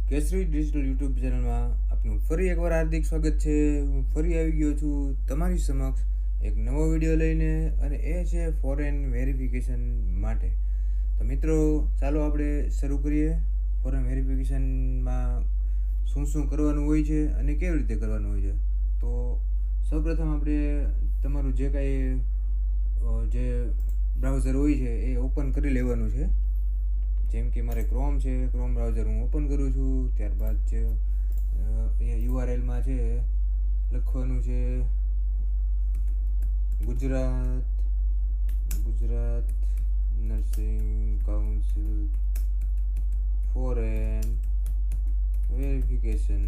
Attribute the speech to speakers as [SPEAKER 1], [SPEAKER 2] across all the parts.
[SPEAKER 1] કેસરી digital YouTube ચેનલમાં આપનું ફરી એકવાર હાર્દિક સ્વાગત છે. હું ફરી આવી ગયો છું તમારી સમક્ષ એક નવો વિડીયો લઈને, અને એ છે ફોરેન વેરિફિકેશન માટે. તો મિત્રો, ચાલો આપણે શરૂ કરીએ. ફોરેન વેરિફિકેશનમાં શું શું કરવાનું હોય છે અને કેવી રીતે કરવાનું હોય છે. તો સૌપ્રથમ આપણે તમારું જે કાંઈ જે બ્રાઉઝર હોય છે એ ઓપન કરી લેવાનું છે. જેમ કે મારે ક્રોમ છે, ક્રોમ બ્રાઉઝર હું ઓપન કરું છું. ત્યારબાદ જે અહીંયા યુઆરએલમાં છે લખવાનું છે Gujarat nursing council foreign verification.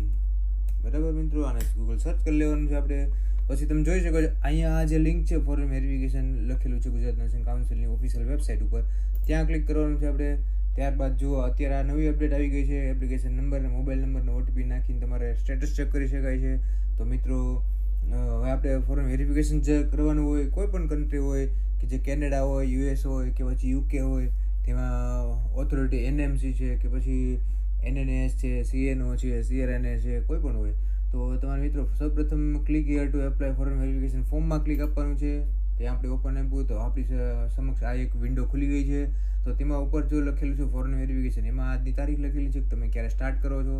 [SPEAKER 1] બરાબર મિત્રો, આને ગૂગલ સર્ચ કરી લેવાનું છે આપણે. પછી તમે જોઈ શકો છો અહીંયા આ જે લિંક છે ફોરેન વેરિફિકેશન લખેલું છે ગુજરાત નર્સિંગ કાઉન્સિલની ઓફિશિયલ વેબસાઇટ ઉપર, ત્યાં ક્લિક કરવાનું છે આપણે. ત્યારબાદ જો અત્યારે આ નવી અપડેટ આવી ગઈ છે, એપ્લિકેશન નંબર અને મોબાઈલ નંબરનો ઓટીપી નાખીને તમારે સ્ટેટસ ચેક કરી શકાય છે. તો મિત્રો, હવે આપણે ફોરેન વેરિફિકેશન જે કરવાનું હોય, કોઈ પણ કન્ટ્રી હોય કે જે કેનેડા હોય, યુએસ હોય કે પછી યુકે હોય, તેમાં ઓથોરિટી એનએમસી છે કે પછી એનએનએસ છે, સીએનઓ છે, સીઆરએનએ છે, કોઈ પણ હોય. તો તમારા મિત્રો સૌપ્રથમ click here to apply foreign verification ફોર્મમાં ક્લિક આપવાનું છે. ત્યાં આપણે ઓપન આપ્યું તો આપણી સમક્ષ આ એક વિન્ડો ખુલી ગઈ છે. તો તેમાં ઉપર જો લખેલું છે ફોરેન વેરિફિકેશન, એમાં આજની તારીખ લખેલી છે કે તમે ક્યારે સ્ટાર્ટ કરો છો.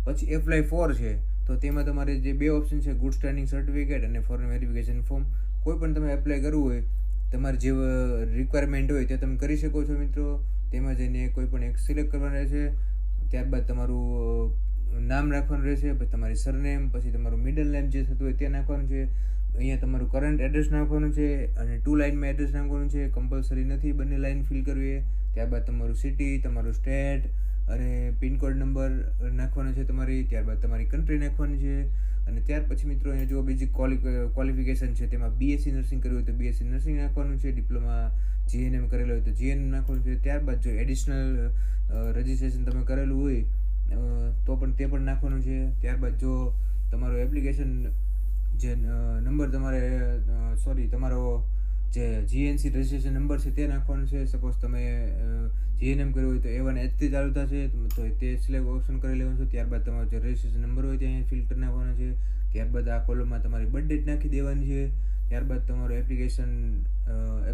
[SPEAKER 1] પછી એપ્લાય ફોર છે, તો તેમાં તમારે જે બે ઓપ્શન છે, ગુડ સ્ટેન્ડિંગ સર્ટિફિકેટ અને ફોરેન વેરિફિકેશન ફોર્મ. કોઈ પણ તમે એપ્લાય કરવું હોય, તમારે જે રિક્વાયરમેન્ટ હોય તે તમે કરી શકો છો મિત્રો. તેમાં જઈને કોઈ પણ એક સિલેક્ટ કરવાનું રહેશે. ત્યારબાદ તમારું નામ રાખવાનું રહેશે, પછી તમારી સરનેમ, પછી તમારું મિડલ નેમ જે થતું હોય તે નાખવાનું છે. અહીંયા તમારું કરંટ એડ્રેસ નાખવાનું છે અને 2 લાઇનમાં એડ્રેસ નાખવાનું છે. કમ્પલસરી નથી બંને લાઇન ફિલ કરવી. ત્યારબાદ તમારું સિટી, તમારું સ્ટેટ અને પિનકોડ નંબર નાખવાનો છે તમારી. ત્યારબાદ તમારી કન્ટ્રી નાખવાની છે. અને ત્યાર પછી મિત્રો અહીંયા જો બીજી ક્વોલિફિકેશન છે, તેમાં બીએસસી નર્સિંગ કરવી હોય તો બીએસસી નર્સિંગ નાખવાનું છે. ડિપ્લોમા જીએનએમ કરેલો હોય તો જીએનએમ નાખવાનું છે. ત્યારબાદ જો એડિશનલ રજિસ્ટ્રેશન તમે કરેલું હોય તો પણ તે પણ નાખવાનું છે. ત્યારબાદ જો તમારો એપ્લિકેશન જે નંબર તમારો જે જીએનસી રજિસ્ટ્રેશન નંબર છે તે નાખવાનો છે. સપોઝ તમે જીએનએમ કર્યું હોય તો A1H થી ચાલુ થશે, તો તે સિલેક્ટ ઓપ્શન કરી લેવાનું છે. ત્યારબાદ તમારો જે રજિસ્ટ્રેશન નંબર હોય તે અહીંયા ફિલ્ટર નાખવાનો છે. ત્યારબાદ આ કોલમમાં તમારી બર્થ ડેટ નાખી દેવાની છે. ત્યારબાદ તમારો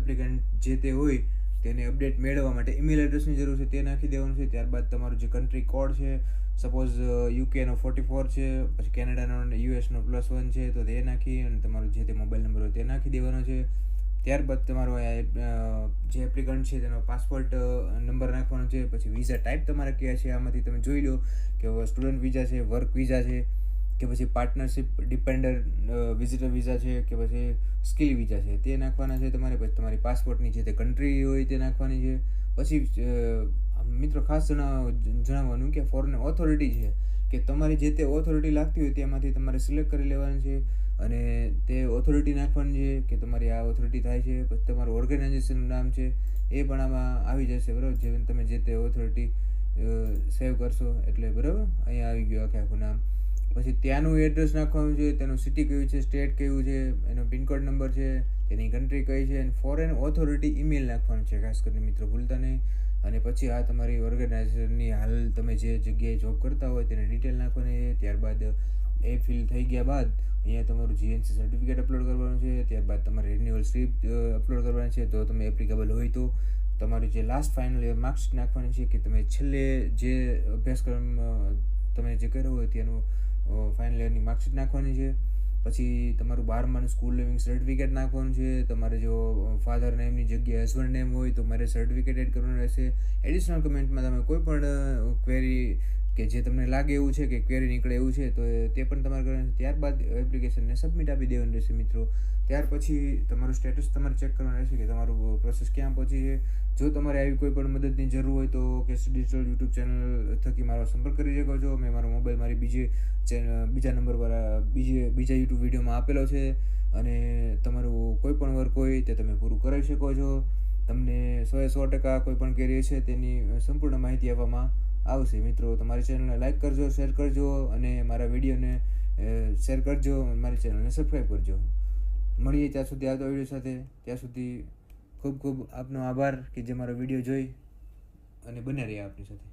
[SPEAKER 1] એપ્લિકન્ટ જે તે હોય તેને અપડેટ મેળવવા માટે ઈમેલ એડ્રેસની જરૂર છે તે નાખી દેવાનું છે. ત્યારબાદ તમારો જે કન્ટ્રી કોડ છે, સપોઝ યુકેનો 44 છે, પછી કેનેડાનો અને યુએસનો +1 છે, તો તે નાખી અને તમારો જે તે મોબાઈલ નંબર હોય તે નાખી દેવાનો છે. ત્યારબાદ તમારો જે એપ્લિકન્ટ છે તેનો પાસપોર્ટ નંબર નાખવાનો છે. પછી વિઝા ટાઈપ તમારે કયા છે, આમાંથી તમે જોઈ લો કે સ્ટુડન્ટ વિઝા છે, વર્ક વિઝા છે કે પછી પાર્ટનરશિપ ડિપેન્ડર વિઝિટર વિઝા છે કે પછી સ્કિલ વિઝા છે, તે નાખવાના છે તમારે. પછી તમારી પાસપોર્ટની જે તે કન્ટ્રી હોય તે નાખવાની છે. પછી મિત્રો ખાસ જણાવવાનું કે ફોરેન ઓથોરિટી છે કે તમારી જે તે ઓથોરિટી લાગતી હોય તેમાંથી તમારે સિલેક્ટ કરી લેવાની છે અને તે ઓથોરિટી નાખવાની છે કે તમારી આ ઓથોરિટી થાય છે. પછી તમારું ઓર્ગેનાઇઝેશનનું નામ છે એ પણ આમાં આવી જશે, બરાબર. જે તમે જે તે ઓથોરિટી સેવ કરશો એટલે, બરાબર. અહીંયા આવી ગયું આખું નામ. પછી ત્યાંનું એડ્રેસ નાખવાનું છે, તેનું સિટી કયું છે, સ્ટેટ કયું છે, એનો પિનકોડ નંબર છે, તેની કન્ટ્રી કઈ છે, અને ફોરેન ઓથોરિટી ઈમેલ નાખવાનું છે ખાસ કરીને મિત્રો, ભૂલતા નહીં. અને પછી આ તમારી ઓર્ગેનાઇઝેશનની હાલ તમે જે જગ્યાએ જોબ કરતા હોય તેની ડિટેલ નાખવાની છે. ત્યારબાદ એ ફિલ થઈ ગયા બાદ અહીંયા તમારું જીએનસી સર્ટિફિકેટ અપલોડ કરવાનું છે. ત્યારબાદ તમારે રિન્યુઅલ સ્લિપ અપલોડ કરવાની છે, તો તમે એપ્લિકેબલ હોય તો તમારી જે લાસ્ટ ફાઇનલ યર માર્કશીટ નાખવાની છે કે તમે છેલ્લે જે અભ્યાસક્રમ તમે જે કર્યો હોય તેનું ફાઇનલ યરની માર્કશીટ નાખવાની છે. પછી તમારું 12માનું સ્કૂલ લિવિંગ સર્ટિફિકેટ નાખવાનું છે. તમારે જો ફાધર નેમની જગ્યાએ હસબન્ડ નેમ હોય તો મારે સર્ટિફિકેટ એડ કરવાનું રહેશે. એડિશનલ કમેન્ટમાં તમે કોઈ પણ ક્વેરી કે જે તમને લાગે એવું છે કે ક્વેરી નીકળે એવું છે તો તે પણ તમારે કરવાનું છે. ત્યારબાદ એપ્લિકેશનને સબમિટ આપી દેવાનું રહેશે મિત્રો. ત્યાર પછી તમારું સ્ટેટસ તમારે ચેક કરવાનું રહેશે કે તમારું પ્રોસેસ ક્યાં પહોંચી છે. જો તમારે આવી કોઈ પણ મદદની જરૂર હોય તો કેસરી ડિજિટલ યુટ્યુબ ચેનલ થકી મારો સંપર્ક કરી શકો છો. મેં મારો મોબાઈલ મારી બીજા નંબર પર બીજા યુટ્યુબ વિડીયોમાં આપેલો છે, અને તમારું કોઈ પણ વર્ક હોય તે તમે પૂરું કરી શકો છો. તમને 100% કોઈ પણ ક્વેરી છે તેની સંપૂર્ણ માહિતી આપવામાં આવશે. મિત્રો, તમારી ચેનલને લાઇક કરજો, શેર કરજો અને મારા વિડીયોને શેર કરજો, મારી ચેનલને સબસ્ક્રાઈબ કરજો. મળીએ ત્યાં સુધી આવતા વિડીયો સાથે. ત્યાં સુધી ખૂબ ખૂબ આપનો આભાર કે જે મારો વિડીયો જોઈ અને બન્યા રહ્યા આપની સાથે.